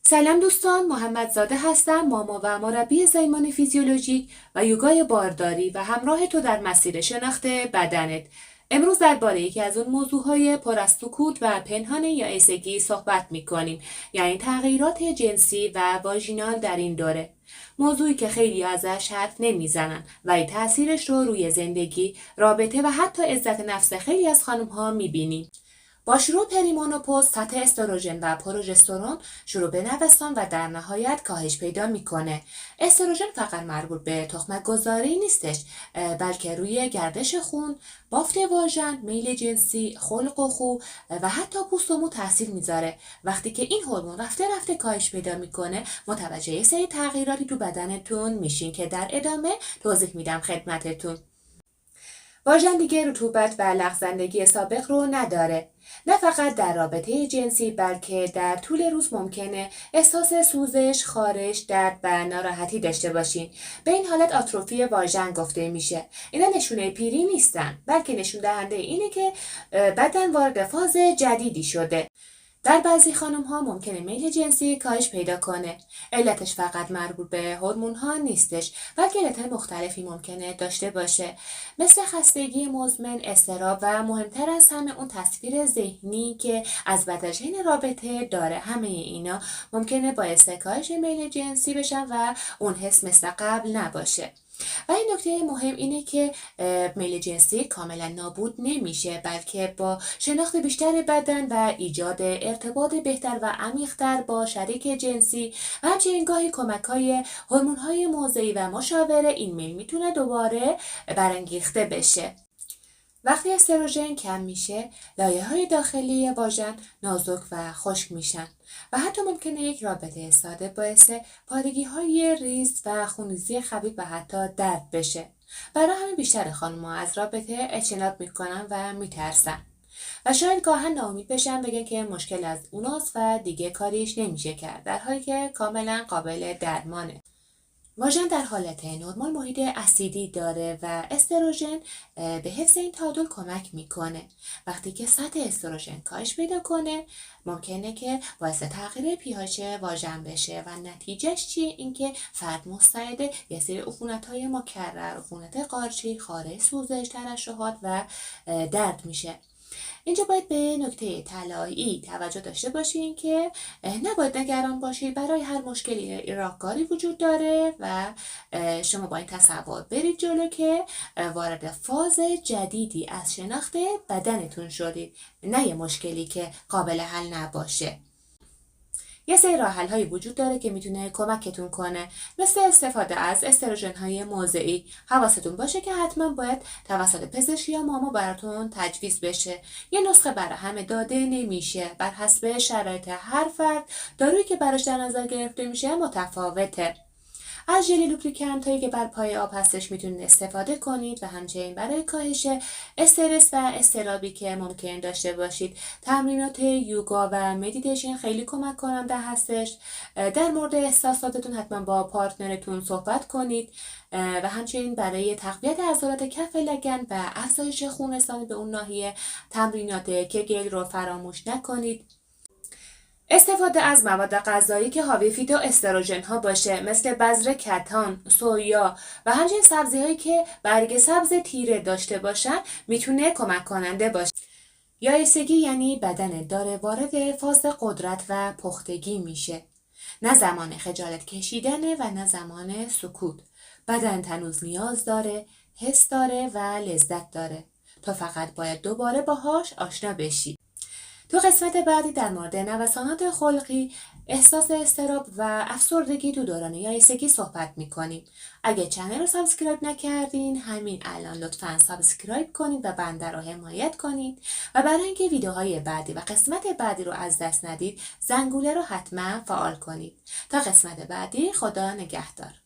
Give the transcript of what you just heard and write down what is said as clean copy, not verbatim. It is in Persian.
سلام دوستان، محمد زاده هستم، ماما و مربی زایمان فیزیولوژیک و یوگای بارداری و همراه تو در مسیر شناخت بدنت. امروز درباره یکی از اون موضوعهای پر از سکوت و پنهان یائسگی صحبت می‌کنیم، یعنی تغییرات جنسی و واژینال در این دوره. موضوعی که خیلی ازش حرف نمیزنن و تأثیرش رو روی زندگی، رابطه و حتی عزت نفس خیلی از خانم‌ها می‌بینیم. با شروع پریمونوپوز سطح استروژن و پروژسترون شروع به نوسان و در نهایت کاهش پیدا میکنه. استروژن فقط مربوط به تخمک گذاری نیستش، بلکه روی گردش خون، بافت واژن، میل جنسی، خلق و خو و حتی پوست و مو تاثیر میذاره. وقتی که این هورمون رفته رفته کاهش پیدا میکنه، متوجه یه سری تغییراتی تو بدنتون میشین که در ادامه توضیح میدم خدمتتون. واژن دیگه رطوبت و لغزندگی سابق رو نداره. نه فقط در رابطه جنسی، بلکه در طول روز ممکنه احساس سوزش، خارش، درد و ناراحتی داشته باشین. به این حالت آتروفی واژن گفته میشه. اینا نشونه پیری نیستن، بلکه نشون دهنده اینه که بدن وارد فاز جدیدی شده. در بعضی خانم‌ها ممکنه میل جنسی کاهش پیدا کنه. علتش فقط مربوط به هورمون‌ها نیستش، بلکه علت‌های مختلفی ممکنه داشته باشه، مثل خستگی مزمن، اضطراب و مهمتر از همه اون تصویر ذهنی که از بدنشین رابطه داره. همه اینا ممکنه باعث کاهش میل جنسی بشن و اون حس مثل قبل نباشه. و این نکته مهم اینه که میل جنسی کاملا نابود نمیشه، بلکه با شناخت بیشتر بدن و ایجاد ارتباط بهتر و عمیق‌تر با شریک جنسی و همچنین گاهی کمک‌های هورمون‌های موضعی و مشاوره، این میل میتونه دوباره برانگیخته بشه. وقتی استروژن کم میشه، لایه‌های داخلی واژن نازک و خشک میشن و حتی ممکنه یک رابطه ساده باعث پارگی‌های ریز و خونریزی خفیف و حتی درد بشه. برای همین بیشتر خانم‌ها از رابطه اجتناب میکنن و میترسن و شاید گاهن ناامید بشن، بگن که مشکل از اوناست و دیگه کاریش نمیشه کرد، در حالی که کاملا قابل درمانه. واژن در حالت نرمال محیط اسیدی داره و استروژن به حفظ این تعادل کمک میکنه. وقتی که سطح استروژن کاهش پیدا کنه، ممکنه که باعث تغییر پی‌اچ واژن بشه و نتیجهش چیه؟ اینکه فرد مستعد یه سری عفونت‌های مکرر، عفونت قارچی، خارش، سوزش، ترشحات و درد میشه. اینجا باید به نکته طلایی توجه داشته باشین که نباید نگران باشید. برای هر مشکلی راهکاری وجود داره و شما با این تصور برید جلو که وارد فاز جدیدی از شناخت بدنتون شدید، نه یه مشکلی که قابل حل نباشه. یه سری راه حل هایی وجود داره که میتونه کمکتون کنه، مثل استفاده از استروژن های موضعی. حواستون باشه که حتما باید توسط پزشک یا ماما براتون تجویز بشه. یه نسخه برای همه داده نمیشه، بر حسب شرایط هر فرد دارویی که براش در نظر گرفته میشه متفاوته. از ژل لوبریکانت هایی که بر پای آب هستش میتونید استفاده کنید و همچنین برای کاهش استرس و اضطرابی که ممکن داشته باشید، تمرینات یوگا و مدیتیشن خیلی کمک کننده هستش. در مورد احساساتتون حتما با پارتنرتون صحبت کنید و همچنین برای تقویت عضلات کف لگن و افزایش خون رسانی به اون ناحیه، تمرینات کگل رو فراموش نکنید. استفاده از مواد غذایی که حاوی فیتو استروژن ها باشه، مثل بذر کتان، سویا و همچنین سبزی هایی که برگ سبز تیره داشته باشن میتونه کمک کننده باشه. یائسگی یعنی بدن داره وارد فاز قدرت و پختگی میشه. نه زمان خجالت کشیدنه و نه زمان سکوت. بدن هنوز نیاز داره، حس داره و لذت داره. تو فقط باید دوباره باهاش آشنا بشی. تو قسمت بعدی در مورد نوسانات خلقی، احساس اضطراب و افسردگی تو دوران یائسگی صحبت میکنیم. اگه چنل رو سابسکرایب نکردین، همین الان لطفاً سابسکرایب کنید و بنده رو حمایت کنید و برای اینکه ویدیوهای بعدی و قسمت بعدی رو از دست ندید، زنگوله رو حتما فعال کنید. تا قسمت بعدی، خدا نگهدار.